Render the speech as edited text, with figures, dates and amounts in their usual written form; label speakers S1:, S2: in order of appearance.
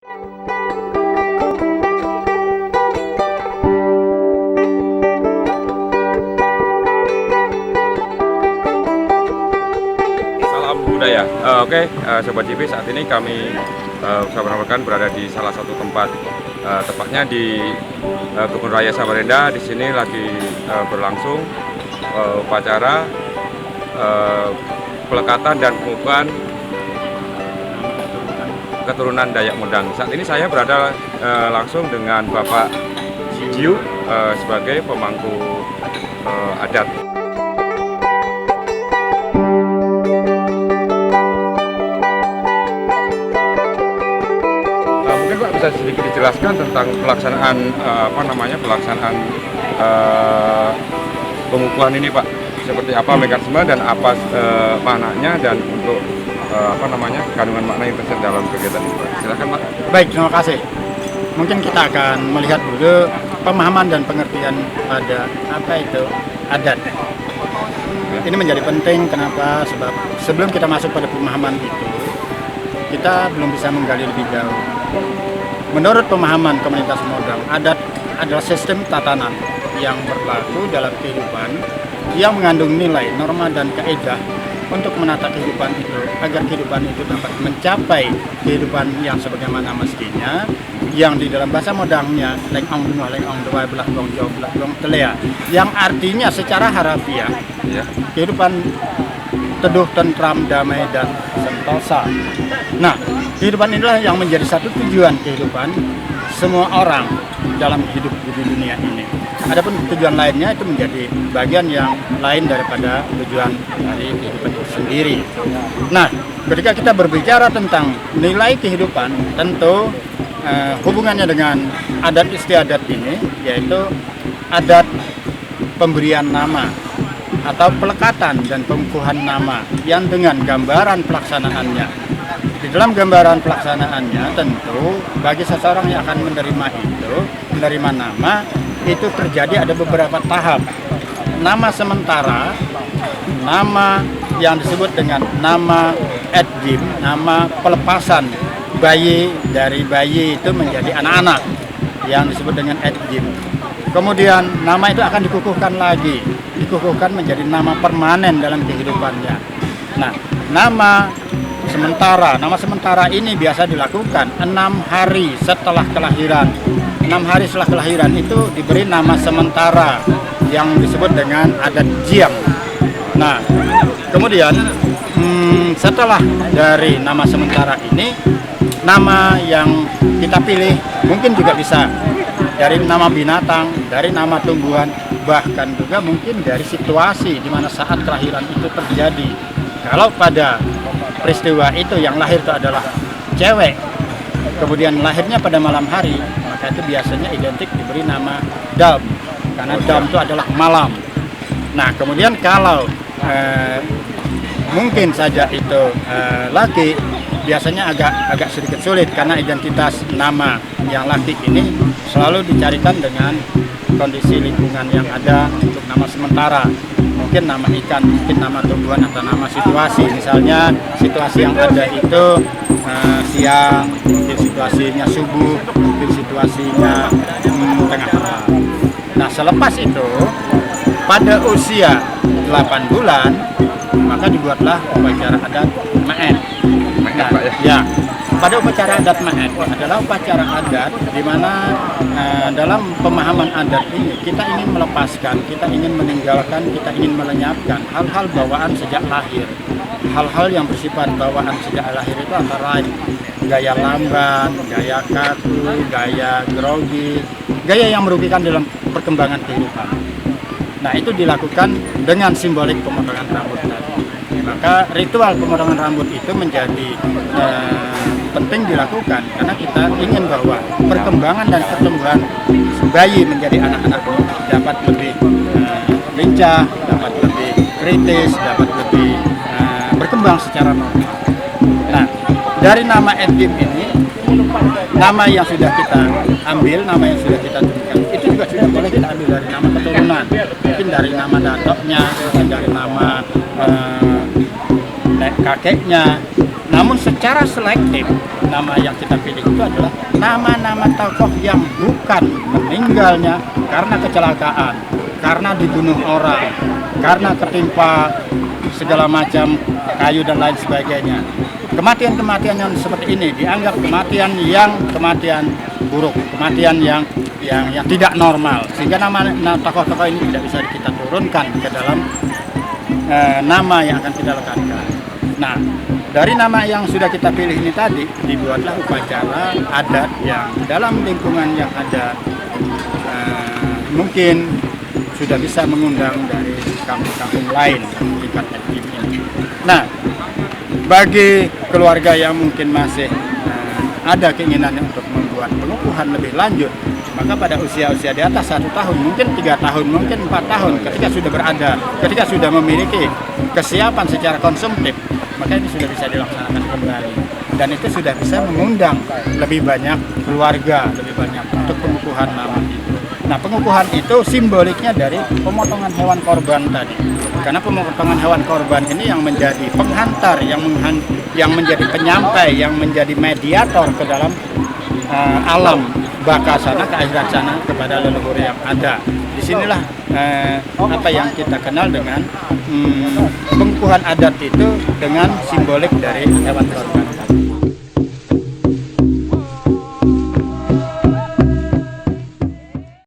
S1: Salam budaya. Sobat JP, saat ini kami bersama-sama berada di salah satu tempat, tepatnya di Kebun Raya Samarinda. Di sini lagi berlangsung upacara pelekatan dan pengukuhan keturunan Dayak Mundang. Saat ini saya berada langsung dengan Bapak Jiu sebagai pemangku adat. Mungkin Pak bisa sedikit dijelaskan tentang pelaksanaan pelaksanaan pengukuhan ini, Pak. Seperti apa mekanisme dan apa maknanya, dan untuk kandungan makna yang tersirat dalam kegiatan ini, Pak. Silakan, Pak.
S2: Baik, terima kasih. Mungkin kita akan melihat dulu pemahaman dan pengertian pada apa itu adat. Ini menjadi penting, kenapa? Sebab sebelum kita masuk pada pemahaman itu, kita belum bisa menggali lebih jauh. Menurut pemahaman komunitas Modang, adat adalah sistem tatanan yang berlaku dalam kehidupan yang mengandung nilai, norma, dan kaidah untuk menata kehidupan itu, agar kehidupan itu dapat mencapai kehidupan yang sebagaimana mestinya, yang di dalam bahasa Modangnya leng ong dunua leng ong dua belah dong jauh belah dong telea, yang artinya secara harafiah kehidupan teduh, tentram, damai, dan sentosa. Nah, kehidupan inilah yang menjadi satu tujuan kehidupan semua orang dalam hidup di dunia ini. Adapun tujuan lainnya itu menjadi bagian yang lain daripada tujuan dari kehidupan itu sendiri. Nah, ketika kita berbicara tentang nilai kehidupan, tentu hubungannya dengan adat istiadat ini, yaitu adat pemberian nama atau pelekatan dan pengukuhan nama yang dengan gambaran pelaksanaannya. Di dalam gambaran pelaksanaannya tentu bagi seseorang yang akan menerima nama itu terjadi ada beberapa tahap. Nama sementara, nama yang disebut dengan nama edjim, nama pelepasan bayi dari bayi itu menjadi anak-anak yang disebut dengan edjim. Kemudian nama itu akan dikukuhkan lagi, dikukuhkan menjadi nama permanen dalam kehidupannya. Nah, nama sementara ini biasa dilakukan 6 hari setelah kelahiran. 6 hari setelah kelahiran itu diberi nama sementara yang disebut dengan adat jiang. Nah, kemudian setelah dari nama sementara ini, nama yang kita pilih mungkin juga bisa dari nama binatang, dari nama tumbuhan, bahkan juga mungkin dari situasi di mana saat kelahiran itu terjadi. Kalau pada peristiwa itu yang lahir itu adalah cewek, kemudian lahirnya pada malam hari, maka itu biasanya identik diberi nama dam, karena dam itu adalah malam. Nah, kemudian kalau mungkin saja itu laki, biasanya agak sedikit sulit karena identitas nama yang laki ini selalu dicarikan dengan kondisi lingkungan yang ada untuk nama sementara. Mungkin nama ikan, mungkin nama tumbuhan, atau nama situasi. Misalnya situasi yang ada itu siang, mungkin situasinya subuh, mungkin situasinya tengah malam. Nah, selepas itu pada usia 8 bulan maka dibuatlah upacara adat Maet. Nah, ya, pada upacara adat Maet adalah upacara adat di mana dalam pemahaman adat ini kita ingin melepaskan, kita ingin meninggalkan, kita ingin melenyapkan hal-hal bawaan sejak lahir. Hal-hal yang bersifat bawaan sejak lahir itu antara lain gaya lamban, gaya kaku, gaya grogi, gaya yang merugikan dalam perkembangan kehidupan. Nah, itu dilakukan dengan simbolik pemotongan rambut tadi. Maka ritual pemotongan rambut itu menjadi penting dilakukan karena kita ingin bahwa perkembangan dan pertumbuhan bayi menjadi anak-anak dapat lebih lincah, dapat lebih kritis, dapat lebih berkembang secara normal. Nah, dari nama edjim ini, nama yang sudah kita ambil, nama yang sudah kita tunjukkan, itu juga sudah boleh kita ambil dari nama keturunan. Mungkin dari nama datoknya, dari nama kakeknya, Namun secara selektif nama yang kita pilih itu adalah nama-nama tokoh yang bukan meninggalnya karena kecelakaan, karena dibunuh orang, karena ketimpa segala macam kayu dan lain sebagainya. Kematian-kematian yang seperti ini dianggap kematian buruk, kematian yang tidak normal, sehingga nama tokoh-tokoh ini tidak bisa kita turunkan ke dalam nama yang akan kita letakkan. Nah, dari nama yang sudah kita pilih ini tadi dibuatlah upacara adat yang dalam lingkungan yang ada mungkin sudah bisa mengundang dari kampung-kampung lain tingkat ekstrim ini. Nah, bagi keluarga yang mungkin masih ada keinginannya untuk membuat pengukuhan lebih lanjut, maka pada usia-usia di atas 1 tahun, mungkin 3 tahun, mungkin 4 tahun, ketika sudah memiliki kesiapan secara konsumtif, maka ini sudah bisa dilaksanakan kembali. Dan itu sudah bisa mengundang lebih banyak keluarga, lebih banyak untuk pengukuhan nama itu. Nah, pengukuhan itu simboliknya dari pemotongan hewan korban tadi. Karena pemotongan hewan korban ini yang menjadi penghantar, yang menjadi penyampai, yang menjadi mediator ke dalam alam baka sana, ke akhirat sana, kepada leluhur yang ada. Disinilah apa yang kita kenal dengan pengukuhan adat itu dengan simbolik dari hewan korban.